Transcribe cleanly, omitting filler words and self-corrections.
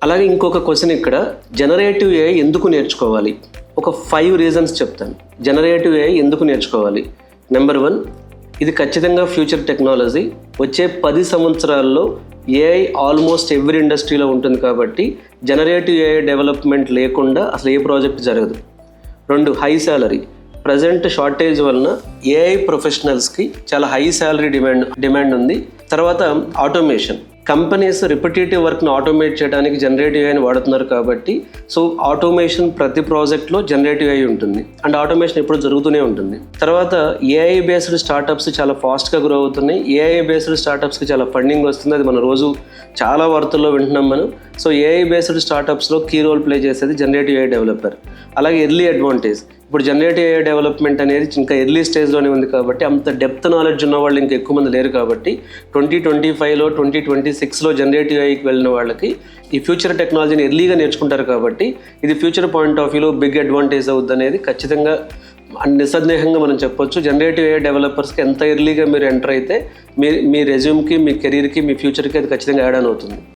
అలాగే ఇంకొక క్వశ్చన్ ఇక్కడ, జనరేటివ్ ఏఐ ఎందుకు నేర్చుకోవాలి? ఒక 5 రీజన్స్ చెప్తాను. జనరేటివ్ ఏఐ ఎందుకు నేర్చుకోవాలి? నెంబర్ 1, ఇది ఖచ్చితంగా ఫ్యూచర్ టెక్నాలజీ. వచ్చే 10 సంవత్సరాల్లో ఏఐ ఆల్మోస్ట్ ఎవ్రీ ఇండస్ట్రీలో ఉంటుంది కాబట్టి జనరేటివ్ ఏఐ డెవలప్మెంట్ లేకుండా అసలు ఏ ప్రాజెక్ట్ జరగదు. 2, హై శాలరీ. ప్రజెంట్ షార్టేజ్ వలన ఏఐ ప్రొఫెషనల్స్కి చాలా హై శాలరీ డిమాండ్ ఉంది. తర్వాత ఆటోమేషన్. కంపెనీస్ రిపిటేటివ్ వర్క్ను ఆటోమేట్ చేయడానికి జనరేటివ్ ఏఐని వాడుతున్నారు కాబట్టి సో ఆటోమేషన్ ప్రతి ప్రాజెక్ట్లో జనరేటివ్ ఏఐ ఉంటుంది అండ్ ఆటోమేషన్ ఎప్పుడు జరుగుతూనే ఉంటుంది. తర్వాత ఏఐ బేస్డ్ స్టార్టప్స్ చాలా ఫాస్ట్గా గ్రో అవుతున్నాయి. ఏఐ బేస్డ్ స్టార్టప్స్కి చాలా ఫండింగ్ వస్తుంది. అది మన రోజు చాలా వార్తల్లో వింటున్నాం మనం. సో ఏఐ బేస్డ్ స్టార్టప్స్లో కీ రోల్ ప్లే చేసేది జనరేటివ్ ఏఐ డెవలపర్. అలాగే ఎర్లీ అడ్వాంటేజ్. ఇప్పుడు జనరేటివ్ ఏఐ డెవలప్మెంట్ అనేది ఇంకా ఎర్లీ స్టేజ్లోనే ఉంది కాబట్టి అంత డెప్త్ నాలెడ్జ్ ఉన్న వాళ్ళు ఇంకా ఎక్కువ మంది లేరు కాబట్టి 2025లో 2026లో జనరేటివ్ ఏఐకి వెళ్ళిన వాళ్ళకి ఈ ఫ్యూచర్ టెక్నాలజీని ఎర్లీగా నేర్చుకుంటారు కాబట్టి ఇది ఫ్యూచర్ పాయింట్ ఆఫ్ వ్యూలో బిగ్ అడ్వాంటేజ్ అవుద్ది అనేది ఖచ్చితంగా నిస్సందేహంగా మనం చెప్పొచ్చు. జనరేటివ్ ఏఐ డెవలపర్స్కి ఎంత ఎర్లీగా మీరు ఎంటర్ అయితే మీ రెజ్యూమ్కి, మీ కెరీర్కి, మీ ఫ్యూచర్కి అది ఖచ్చితంగా యాడ్ ఆన్ అవుతుంది.